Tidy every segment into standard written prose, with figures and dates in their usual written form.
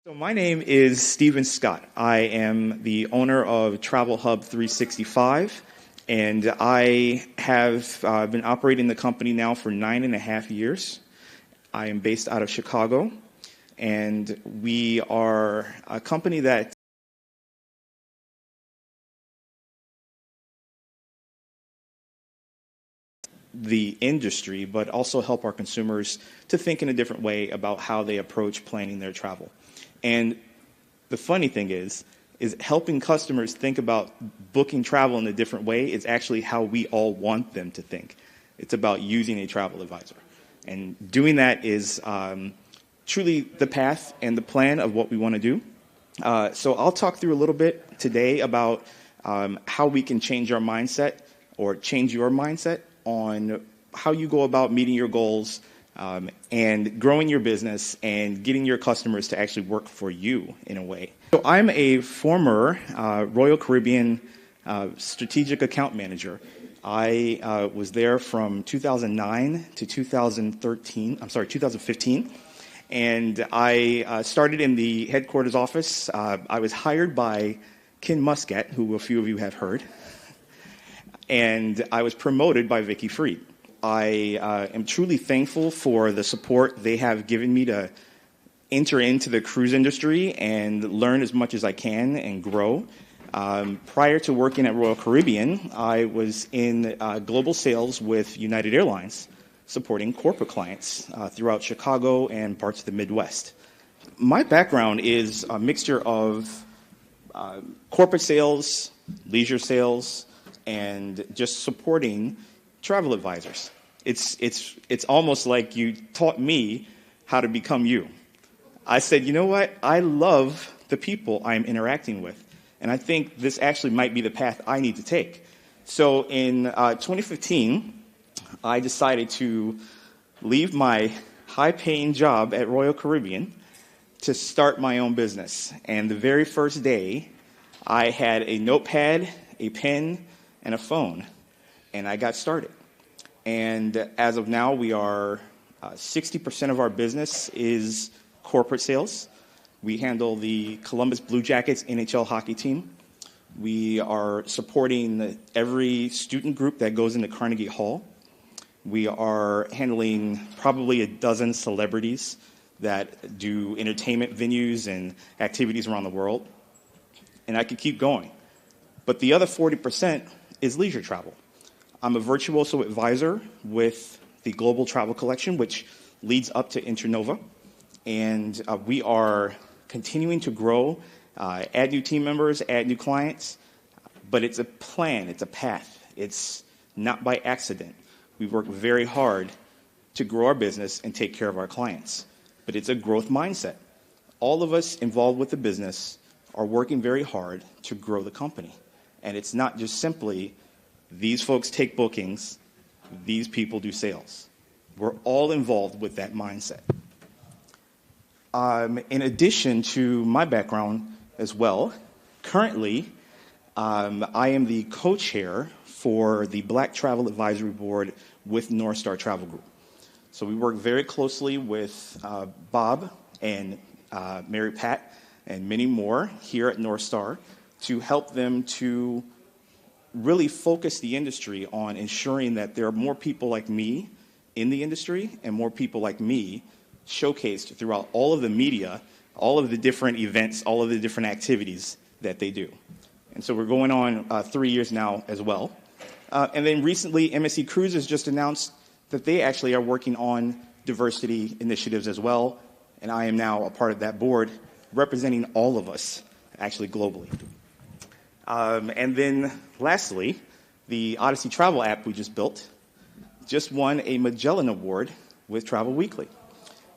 So my name is Steven Scott. I am the owner of Travel Hub 365, and I have been operating the company now for 9.5 years. I am based out of Chicago, and we are a company that the industry, but also help our consumers to think in a different way about how they approach planning their travel. And the funny thing is helping customers think about booking travel in a different way is actually how we all want them to think. It's about using a travel advisor. And doing that is truly the path and the plan of what we want to do. So I'll talk through a little bit today about how we can change our mindset or change your mindset on how you go about meeting your goals and growing your business and getting your customers to actually work for you in a way. So I'm a former Royal Caribbean strategic account manager. I was there from 2009 to 2015. And I started in the headquarters office. I was hired by Ken Muscat, who a few of you have heard. And I was promoted by Vicky Freed. I am truly thankful for the support they have given me to enter into the cruise industry and learn as much as I can and grow. Prior to working at Royal Caribbean, I was in global sales with United Airlines, supporting corporate clients throughout Chicago and parts of the Midwest. My background is a mixture of corporate sales, leisure sales, and just supporting travel advisors. It's almost like you taught me how to become you. I said, you know what? I love the people I'm interacting with, and I think this actually might be the path I need to take. So in 2015, I decided to leave my high-paying job at Royal Caribbean to start my own business. And the very first day, I had a notepad, a pen, and a phone, and I got started. And as of now, we are 60% of our business is corporate sales. We handle the Columbus Blue Jackets NHL hockey team. We are supporting every student group that goes into Carnegie Hall. We are handling probably a dozen celebrities that do entertainment venues and activities around the world. And I could keep going. But the other 40% is leisure travel. I'm a virtuoso advisor with the Global Travel Collection, which leads up to Internova. And we are continuing to grow, add new team members, add new clients. But it's a plan, it's a path. It's not by accident. We work very hard to grow our business and take care of our clients. But it's a growth mindset. All of us involved with the business are working very hard to grow the company. And it's not just simply these folks take bookings, these people do sales. We're all involved with that mindset. In addition to my background as well, currently I am the co-chair for the Black Travel Advisory Board with North Star Travel Group. So we work very closely with Bob and Mary Pat and many more here at North Star to help them to really focus the industry on ensuring that there are more people like me in the industry and more people like me showcased throughout all of the media, all of the different events, all of the different activities that they do. And so we're going on 3 years now as well. And then recently, MSC Cruises just announced that they actually are working on diversity initiatives as well. And I am now a part of that board representing all of us, actually globally. And then lastly, the Odyssey Travel app we just built just won a Magellan Award with Travel Weekly.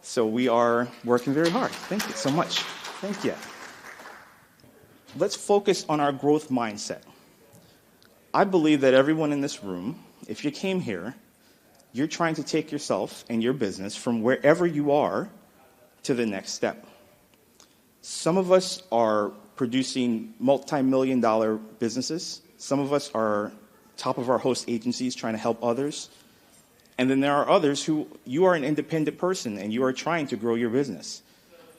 So we are working very hard. Thank you so much. Thank you. Let's focus on our growth mindset. I believe that everyone in this room, if you came here, you're trying to take yourself and your business from wherever you are to the next step. Some of us are producing multi-million-dollar businesses. Some of us are top of our host agencies trying to help others. And then there are others who you are an independent person and you are trying to grow your business.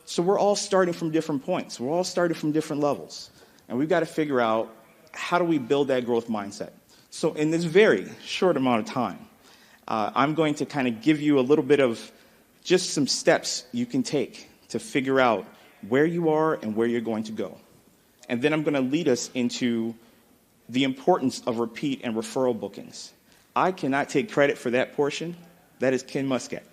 So we're all starting from different points. We're all starting from different levels. And we've got to figure out, how do we build that growth mindset? So in this very short amount of time, I'm going to kind of give you a little bit of just some steps you can take to figure out where you are and where you're going to go. And then I'm going to lead us into the importance of repeat and referral bookings. I cannot take credit for that portion. That is Ken Muscat.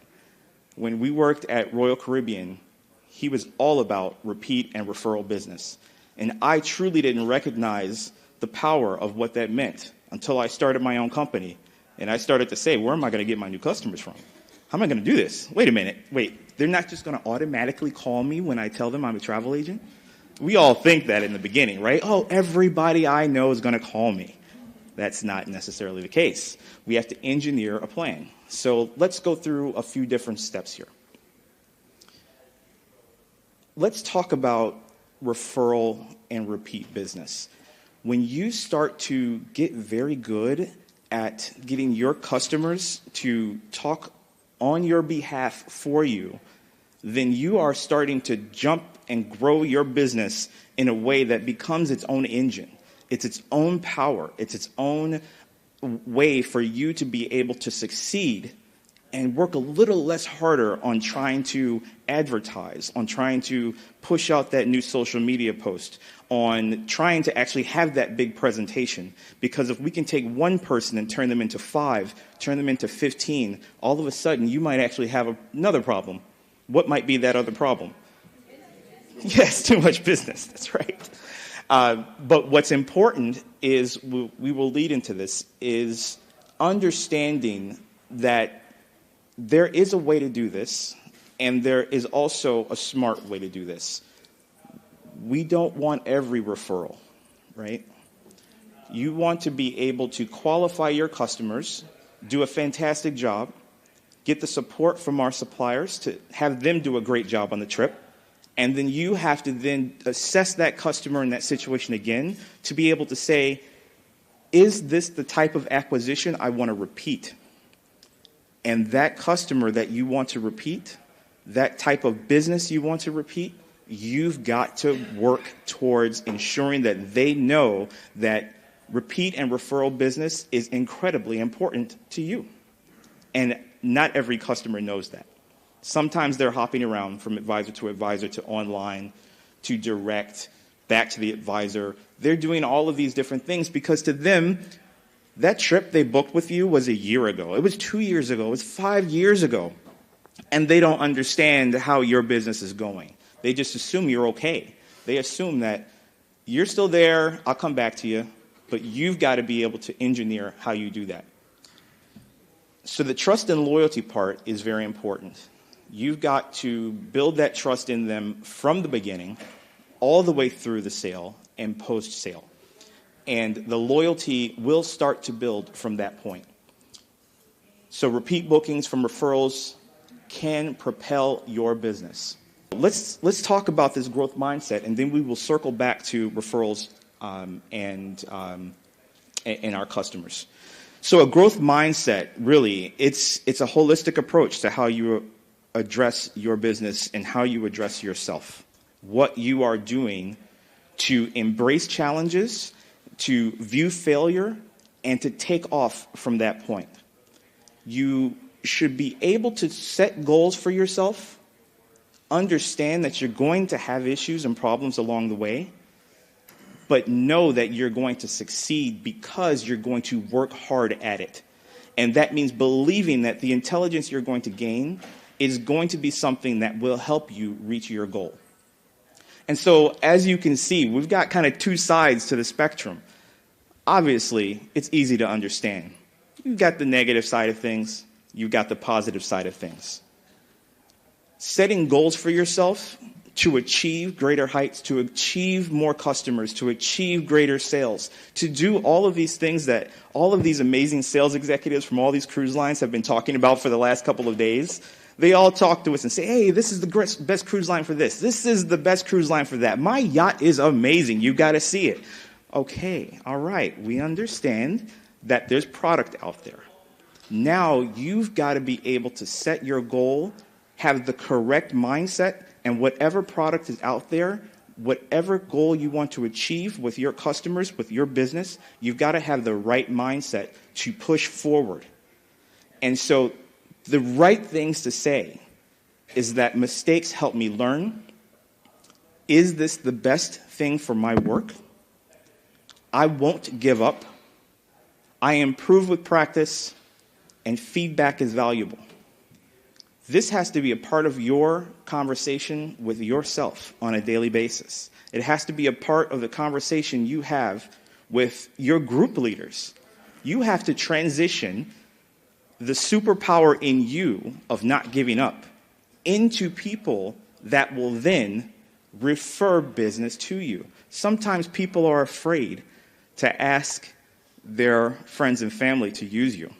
When we worked at Royal Caribbean, he was all about repeat and referral business. And I truly didn't recognize the power of what that meant until I started my own company. And I started to say, where am I going to get my new customers from? How am I going to do this? Wait a minute. Wait, they're not just going to automatically call me when I tell them I'm a travel agent? We all think that in the beginning, right? Oh, everybody I know is going to call me. That's not necessarily the case. We have to engineer a plan. So let's go through a few different steps here. Let's talk about referral and repeat business. When you start to get very good at getting your customers to talk on your behalf for you, then you are starting to jump and grow your business in a way that becomes its own engine. It's its own power. It's its own way for you to be able to succeed and work a little less harder on trying to advertise, on trying to push out that new social media post, on trying to actually have that big presentation. Because if we can take one person and turn them into 5, turn them into 15, all of a sudden you might actually have another problem. What might be that other problem? Yes, too much business. That's right. But what's important is, we will lead into this, is understanding that there is a way to do this, and there is also a smart way to do this. We don't want every referral, right? You want to be able to qualify your customers, do a fantastic job, get the support from our suppliers to have them do a great job on the trip, and then you have to then assess that customer in that situation again to be able to say, is this the type of acquisition I want to repeat? And that customer that you want to repeat, that type of business you want to repeat, you've got to work towards ensuring that they know that repeat and referral business is incredibly important to you. And not every customer knows that. Sometimes they're hopping around from advisor to online, to direct, back to the advisor. They're doing all of these different things because to them, that trip they booked with you was a year ago. It was 2 years ago. It was 5 years ago. And they don't understand how your business is going. They just assume you're okay. They assume that you're still there, I'll come back to you, but you've got to be able to engineer how you do that. So the trust and loyalty part is very important. You've got to build that trust in them from the beginning, all the way through the sale and post-sale. And the loyalty will start to build from that point. So repeat bookings from referrals can propel your business. Let's talk about this growth mindset, and then we will circle back to referrals and our customers. So a growth mindset, really, it's a holistic approach to how you address your business and how you address yourself. What you are doing to embrace challenges, to view failure, and to take off from that point. You should be able to set goals for yourself, understand that you're going to have issues and problems along the way, but know that you're going to succeed because you're going to work hard at it. And that means believing that the intelligence you're going to gain is going to be something that will help you reach your goal. And so, as you can see, we've got kind of two sides to the spectrum. Obviously, it's easy to understand. You've got the negative side of things. You've got the positive side of things. Setting goals for yourself to achieve greater heights, to achieve more customers, to achieve greater sales, to do all of these things that all of these amazing sales executives from all these cruise lines have been talking about for the last couple of days. They all talk to us and say, hey, this is the best cruise line for this. This is the best cruise line for that. My yacht is amazing. You've got to see it. Okay, all right. We understand that there's product out there. Now you've got to be able to set your goal, have the correct mindset, And whatever product is out there, whatever goal you want to achieve with your customers, with your business, you've got to have the right mindset to push forward. And so the right things to say is that mistakes help me learn. Is this the best thing for my work? I won't give up. I improve with practice, and feedback is valuable. This has to be a part of your conversation with yourself on a daily basis. It has to be a part of the conversation you have with your group leaders. You have to transition the superpower in you of not giving up into people that will then refer business to you. Sometimes people are afraid to ask their friends and family to use you.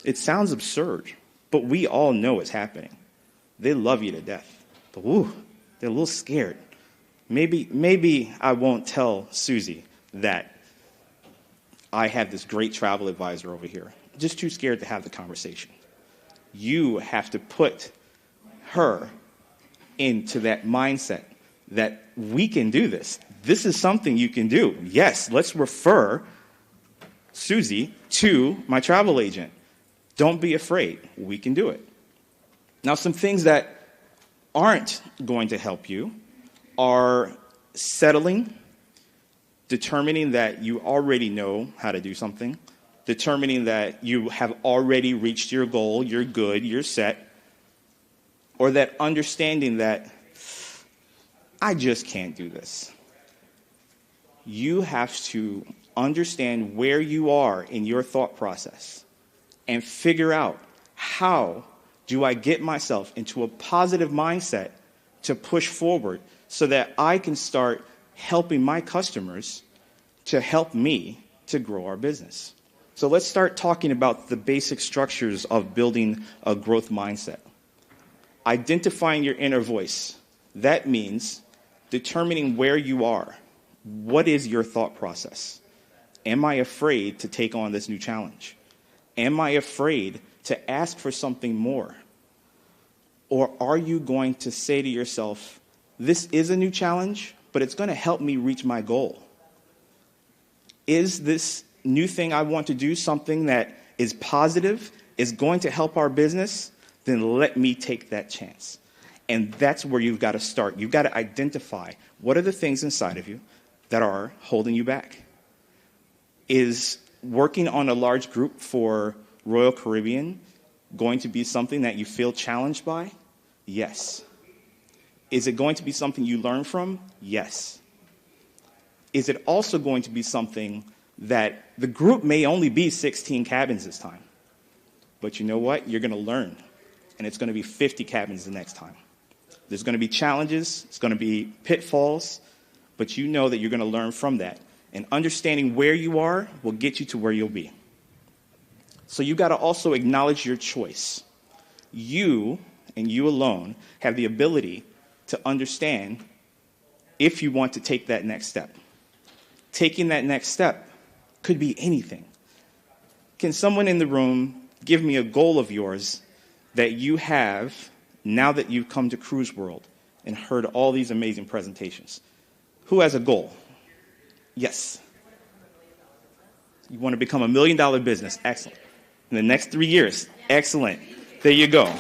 It sounds absurd, but we all know it's happening. They love you to death, but they're a little scared. Maybe I won't tell Susie that I have this great travel advisor over here. Just too scared to have the conversation. You have to put her into that mindset that we can do this. This is something you can do. Yes, let's refer Susie to my travel agent. Don't be afraid. We can do it. Now, some things that aren't going to help you are settling, determining that you already know how to do something, determining that you have already reached your goal, you're good, you're set, or that understanding that I just can't do this. You have to understand where you are in your thought process and figure out, how do I get myself into a positive mindset to push forward so that I can start helping my customers to help me to grow our business. So let's start talking about the basic structures of building a growth mindset. Identifying your inner voice. That means determining where you are. What is your thought process? Am I afraid to take on this new challenge? Am I afraid to ask for something more? Or are you going to say to yourself, this is a new challenge, but it's going to help me reach my goal? Is this new thing I want to do something that is positive, is going to help our business? Then let me take that chance. And that's where you've got to start. You've got to identify what are the things inside of you that are holding you back. Is working on a large group for Royal Caribbean going to be something that you feel challenged by? Yes. Is it going to be something you learn from? Yes. Is it also going to be something that the group may only be 16 cabins this time? But you know what? You're going to learn. And it's going to be 50 cabins the next time. There's going to be challenges. It's going to be pitfalls. But you know that you're going to learn from that. And understanding where you are will get you to where you'll be. So you've got to also acknowledge your choice. You, and you alone, have the ability to understand if you want to take that next step. Taking that next step could be anything. Can someone in the room give me a goal of yours that you have now that you've come to Cruise World and heard all these amazing presentations? Who has a goal? Yes. You want to become $1 million business. Excellent. In the next 3 years. Excellent. There you go.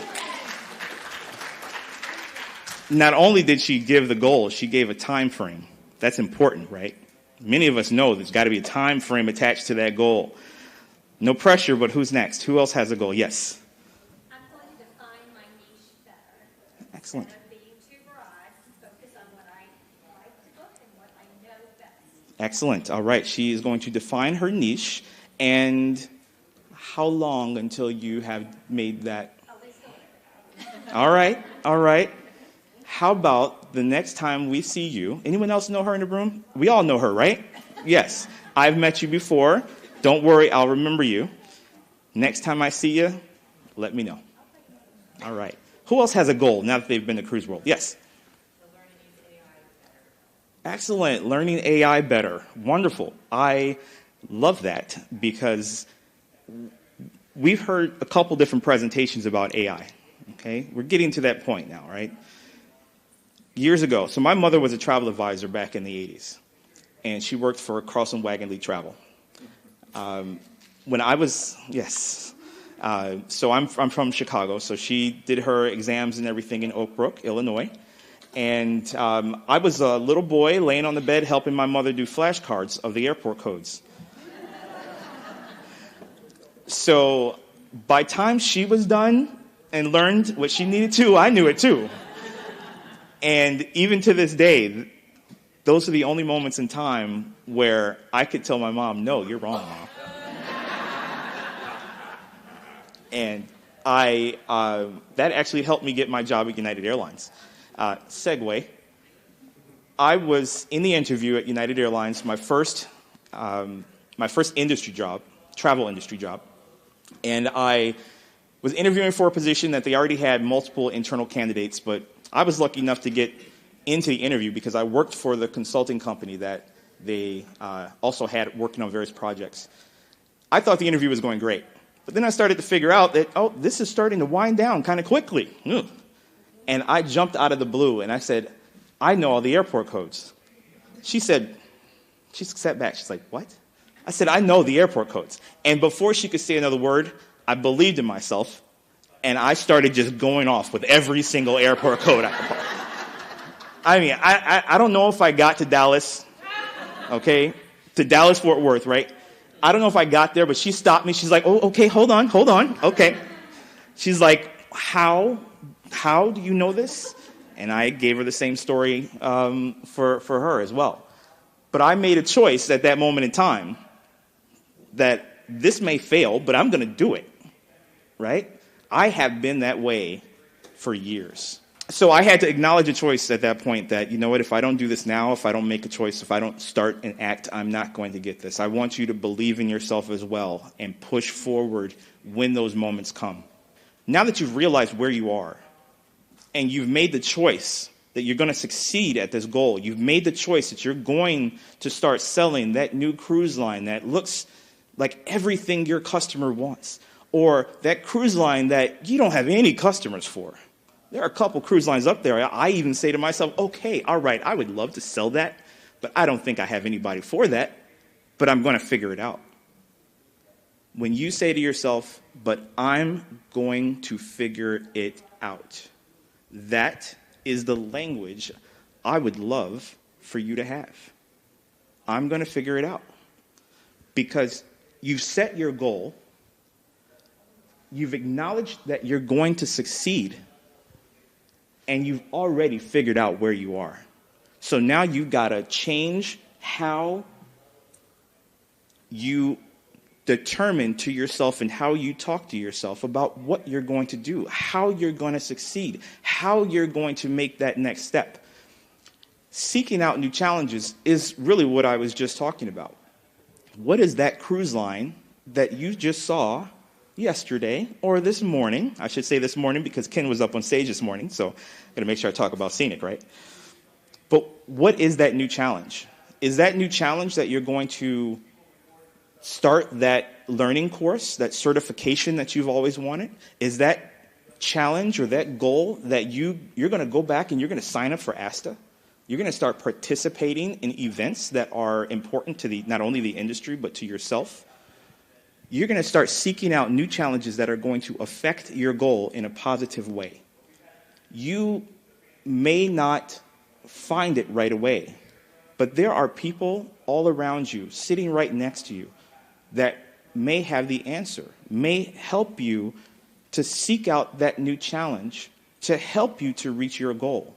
Not only did she give the goal, she gave a time frame. That's important, right? Many of us know there's got to be a time frame attached to that goal. No pressure, but who's next? Who else has a goal? Yes. I'm going to define my niche better. Excellent. Instead of being too broad, focus on what I like to book and what I know best. Excellent. All right. She is going to define her niche. And how long until you have made that? Oh, they still All right. All right. How about the next time we see you? Anyone else know her in the room? We all know her, right? Yes. I've met you before. Don't worry. I'll remember you. Next time I see you, let me know. All right. Who else has a goal now that they've been to Cruise World? Yes. Excellent. Learning AI better. Wonderful. I love that because we've heard a couple different presentations about AI. Okay? We're getting to that point now, right? Years ago. So my mother was a travel advisor back in the 80s, and she worked for Carlson Wagon Lee Travel. When I was, yes. So I'm from Chicago, so she did her exams and everything in Oak Brook, Illinois. And I was a little boy laying on the bed helping my mother do flashcards of the airport codes. So by time she was done and learned what she needed to, I knew it too. And even to this day, those are the only moments in time where I could tell my mom, no, you're wrong, Mom. And that actually helped me get my job at United Airlines. Segue. I was in the interview at United Airlines, my first industry job, travel industry job. And I was interviewing for a position that they already had multiple internal candidates, but I was lucky enough to get into the interview because I worked for the consulting company that they also had working on various projects. I thought the interview was going great. But then I started to figure out that, this is starting to wind down kind of quickly. And I jumped out of the blue and I said, I know all the airport codes. She sat back. She's like, what? I said, I know the airport codes. And before she could say another word, I believed in myself. And I started just going off with every single airport code I could pull. I mean, I don't know if I got to Dallas, okay? To Dallas, Fort Worth, right? I don't know if I got there, but she stopped me. She's like, oh, okay, hold on, okay. She's like, how do you know this? And I gave her the same story for her as well. But I made a choice at that moment in time that this may fail, but I'm going to do it, right? I have been that way for years. So I had to acknowledge a choice at that point that, you know what, if I don't do this now, if I don't make a choice, if I don't start and act, I'm not going to get this. I want you to believe in yourself as well and push forward when those moments come. Now that you've realized where you are and you've made the choice that you're going to succeed at this goal, you've made the choice that you're going to start selling that new cruise line that looks like everything your customer wants, or that cruise line that you don't have any customers for. There are a couple cruise lines up there. I even say to myself, okay, all right, I would love to sell that, but I don't think I have anybody for that, but I'm going to figure it out. When you say to yourself, but I'm going to figure it out, that is the language I would love for you to have. I'm going to figure it out. Because you've set your goal, you've acknowledged that you're going to succeed, and you've already figured out where you are. So now you've got to change how you determine to yourself and how you talk to yourself about what you're going to do, how you're going to succeed, how you're going to make that next step. Seeking out new challenges is really what I was just talking about. What is that cruise line that you just saw yesterday or this morning? I should say this morning because Ken was up on stage this morning, so I'm going to make sure I talk about scenic, right? But what is that new challenge? Is that new challenge that you're going to start that learning course, that certification that you've always wanted? Is that challenge or that goal that you're going to go back and you're going to sign up for ASTA? You're going to start participating in events that are important to not only the industry, but to yourself. You're going to start seeking out new challenges that are going to affect your goal in a positive way. You may not find it right away, but there are people all around you, sitting right next to you, that may have the answer, may help you to seek out that new challenge to help you to reach your goal.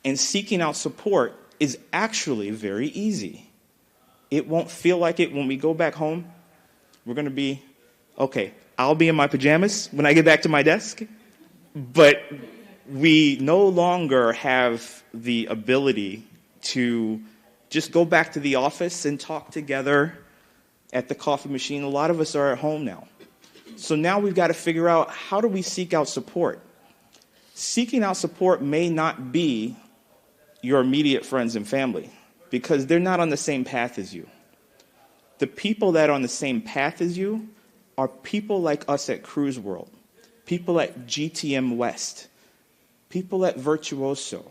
And seeking out support is actually very easy. It won't feel like it when we go back home. We're going to be, okay, I'll be in my pajamas when I get back to my desk, but we no longer have the ability to just go back to the office and talk together at the coffee machine. A lot of us are at home now. So now we've got to figure out, how do we seek out support? Seeking out support may not be your immediate friends and family, because they're not on the same path as you. The people that are on the same path as you are people like us at Cruise World, people at GTM West, people at Virtuoso,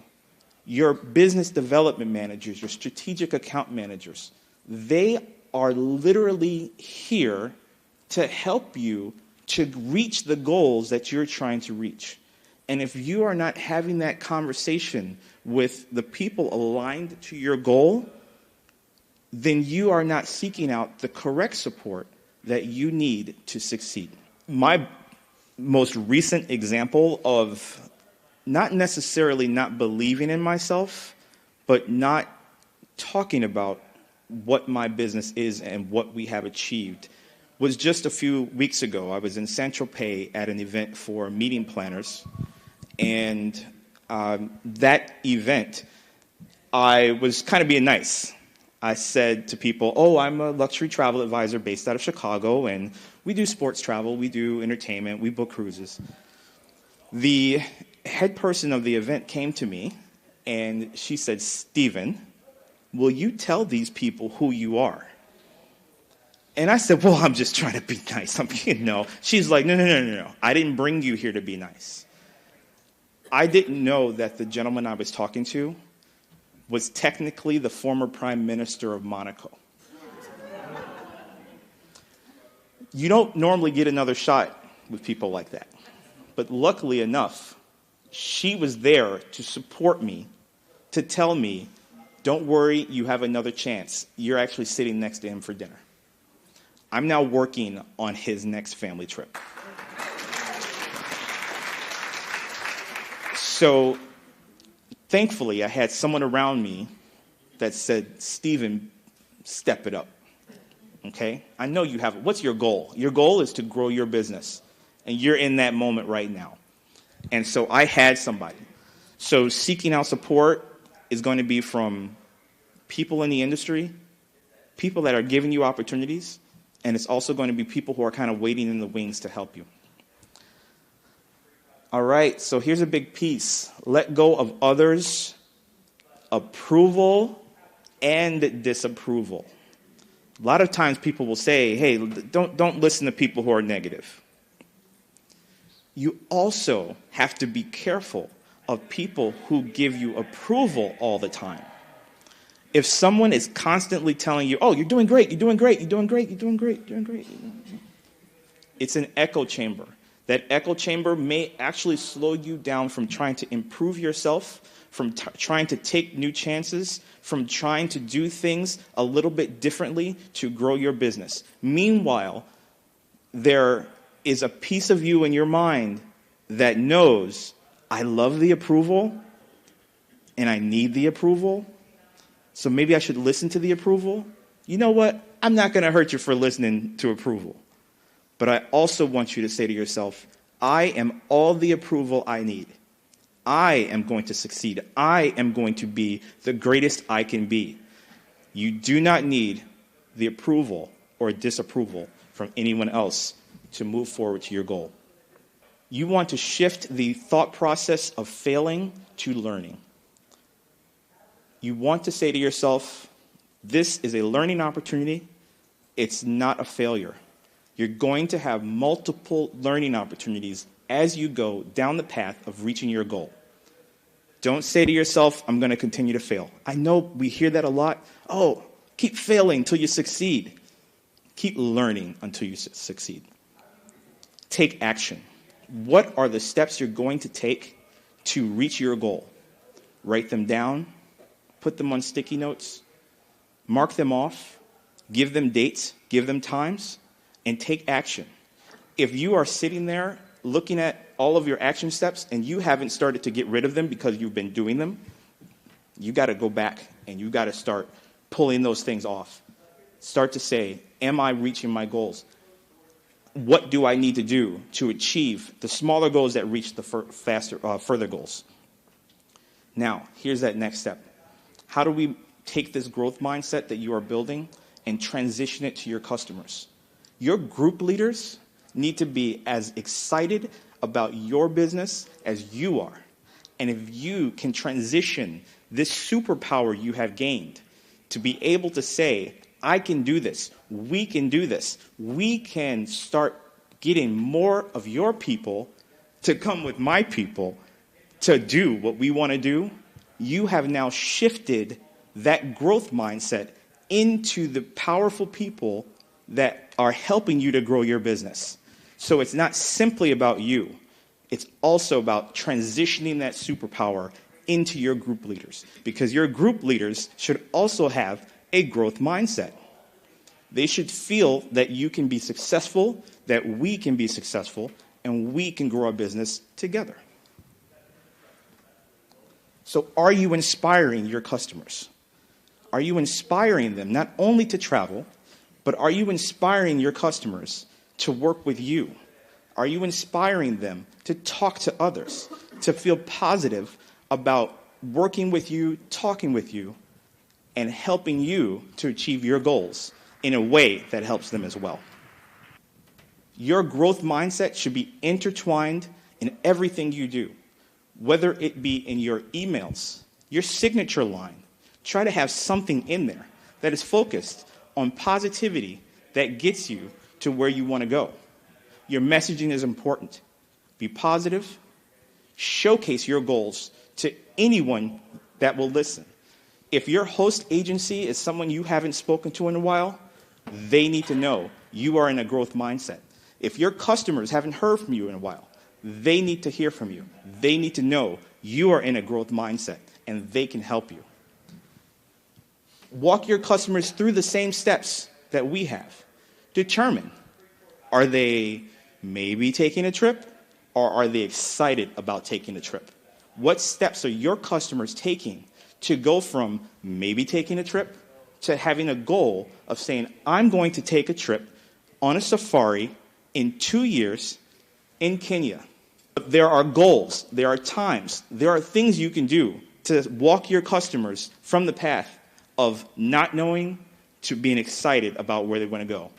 your business development managers, your strategic account managers, they are literally here to help you to reach the goals that you're trying to reach. And if you are not having that conversation with the people aligned to your goal, then you are not seeking out the correct support that you need to succeed. My most recent example of not necessarily not believing in myself, but not talking about what my business is and what we have achieved was just a few weeks ago. I was in Saint-Tropez at an event for meeting planners, and that event, I was kind of being nice. I said to people, oh, I'm a luxury travel advisor based out of Chicago, and we do sports travel, we do entertainment, we book cruises. The head person of the event came to me, and she said, Stephen, will you tell these people who you are? And I said, well, I'm just trying to be nice. She's like, no. I didn't bring you here to be nice. I didn't know that the gentleman I was talking to was technically the former Prime Minister of Monaco. You don't normally get another shot with people like that. But luckily enough, she was there to support me, to tell me, don't worry, you have another chance. You're actually sitting next to him for dinner. I'm now working on his next family trip. So, thankfully, I had someone around me that said, Stephen, step it up. Okay? I know you have it. What's your goal? Your goal is to grow your business. And you're in that moment right now. And so I had somebody. So seeking out support is going to be from people in the industry, people that are giving you opportunities, and it's also going to be people who are kind of waiting in the wings to help you. All right, so here's a big piece. Let go of others' approval and disapproval. A lot of times people will say, hey, don't listen to people who are negative. You also have to be careful of people who give you approval all the time. If someone is constantly telling you, oh, you're doing great, you're doing great, you're doing great, you're doing great, you're doing great, it's an echo chamber. That echo chamber may actually slow you down from trying to improve yourself, from trying to take new chances, from trying to do things a little bit differently to grow your business. Meanwhile, there is a piece of you in your mind that knows, I love the approval, and I need the approval, so maybe I should listen to the approval. You know what? I'm not going to hurt you for listening to approval. But I also want you to say to yourself, I am all the approval I need. I am going to succeed. I am going to be the greatest I can be. You do not need the approval or disapproval from anyone else to move forward to your goal. You want to shift the thought process of failing to learning. You want to say to yourself, this is a learning opportunity. It's not a failure. You're going to have multiple learning opportunities as you go down the path of reaching your goal. Don't say to yourself, I'm going to continue to fail. I know we hear that a lot. Oh, keep failing until you succeed. Keep learning until you succeed. Take action. What are the steps you're going to take to reach your goal? Write them down. Put them on sticky notes. Mark them off. Give them dates. Give them times. And take action. If you are sitting there looking at all of your action steps and you haven't started to get rid of them because you've been doing them, you got to go back and you got to start pulling those things off. Start to say, am I reaching my goals? What do I need to do to achieve the smaller goals that reach the further goals? Now, here's that next step. How do we take this growth mindset that you are building and transition it to your customers? Your group leaders need to be as excited about your business as you are. And if you can transition this superpower you have gained to be able to say, I can do this, we can do this, we can start getting more of your people to come with my people to do what we want to do, you have now shifted that growth mindset into the powerful people that are helping you to grow your business. So it's not simply about you. It's also about transitioning that superpower into your group leaders, because your group leaders should also have a growth mindset. They should feel that you can be successful, that we can be successful, and we can grow our business together. So are you inspiring your customers? Are you inspiring them not only to travel, but are you inspiring your customers to work with you? Are you inspiring them to talk to others, to feel positive about working with you, talking with you, and helping you to achieve your goals in a way that helps them as well? Your growth mindset should be intertwined in everything you do, whether it be in your emails, your signature line. Try to have something in there that is focused on positivity that gets you to where you want to go. Your messaging is important. Be positive. Showcase your goals to anyone that will listen. If your host agency is someone you haven't spoken to in a while, they need to know you are in a growth mindset. If your customers haven't heard from you in a while, they need to hear from you. They need to know you are in a growth mindset, and they can help you. Walk your customers through the same steps that we have. Determine, are they maybe taking a trip, or are they excited about taking a trip? What steps are your customers taking to go from maybe taking a trip to having a goal of saying, I'm going to take a trip on a safari in 2 years in Kenya? There are goals, there are times, there are things you can do to walk your customers from the path of not knowing to being excited about where they want to go.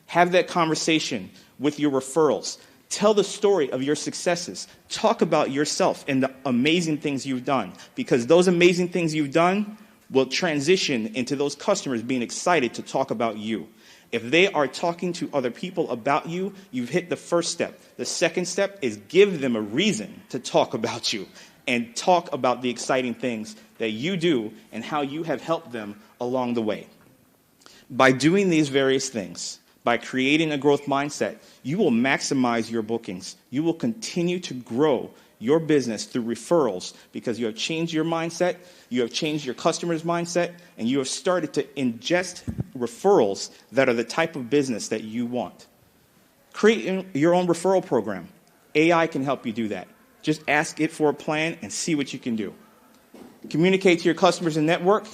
Have that conversation with your referrals. Tell the story of your successes. Talk about yourself and the amazing things you've done, because those amazing things you've done will transition into those customers being excited to talk about you. If they are talking to other people about you, you've hit the first step. The second step is give them a reason to talk about you and talk about the exciting things that you do and how you have helped them along the way. By doing these various things, by creating a growth mindset, you will maximize your bookings. You will continue to grow your business through referrals because you have changed your mindset, you have changed your customer's mindset, and you have started to ingest referrals that are the type of business that you want. Create your own referral program. AI can help you do that. Just ask it for a plan and see what you can do. Communicate to your customers and network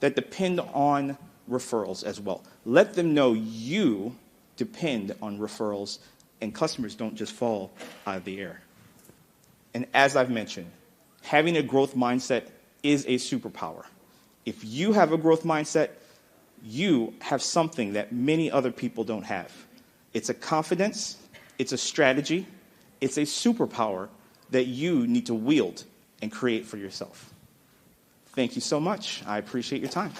that depend on referrals as well. Let them know you depend on referrals and customers don't just fall out of the air. And as I've mentioned, having a growth mindset is a superpower. If you have a growth mindset, you have something that many other people don't have. It's a confidence, it's a strategy, it's a superpower that you need to wield and create for yourself. Thank you so much. I appreciate your time.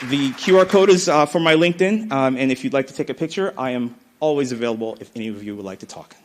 The QR code is for my LinkedIn, and if you'd like to take a picture, I am always available if any of you would like to talk.